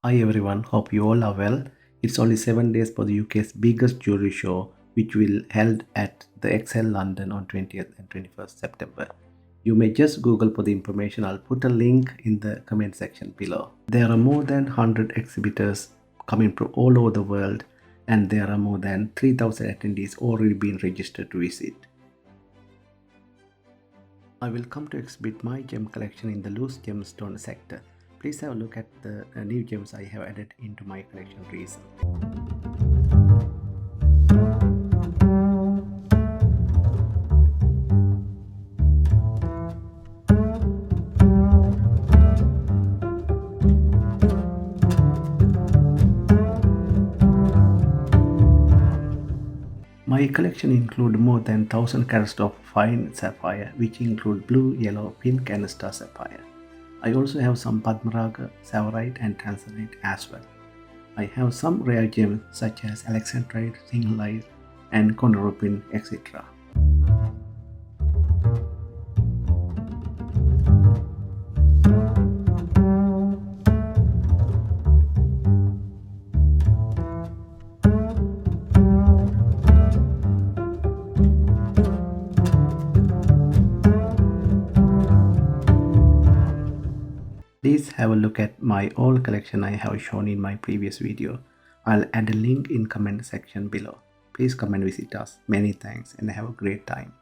Hi everyone, hope you all are well. It's only 7 days for the UK's biggest jewelry show, which will held at the Excel London on 20th and 21st September. You may just Google for the information. I'll put a link in the comment section below. There are more than 100 exhibitors coming from all over the world, and there are more than 3,000 attendees already been registered to visit. I will come to exhibit my gem collection in the loose gemstone sector. Please have a look at the new gems I have added into my collection recently. My collection includes more than 1000 carats of fine sapphire, which include blue, yellow, pink and star sapphire. I also have some Padmaraga, Savarite and Tanzanite as well. I have some rare gems such as Alexandrite, Singhalite and Chondropin, etc. Please have a look at my old collection I have shown in my previous video. I'll add a link in comment section below. Please come and visit us. Many thanks and have a great time.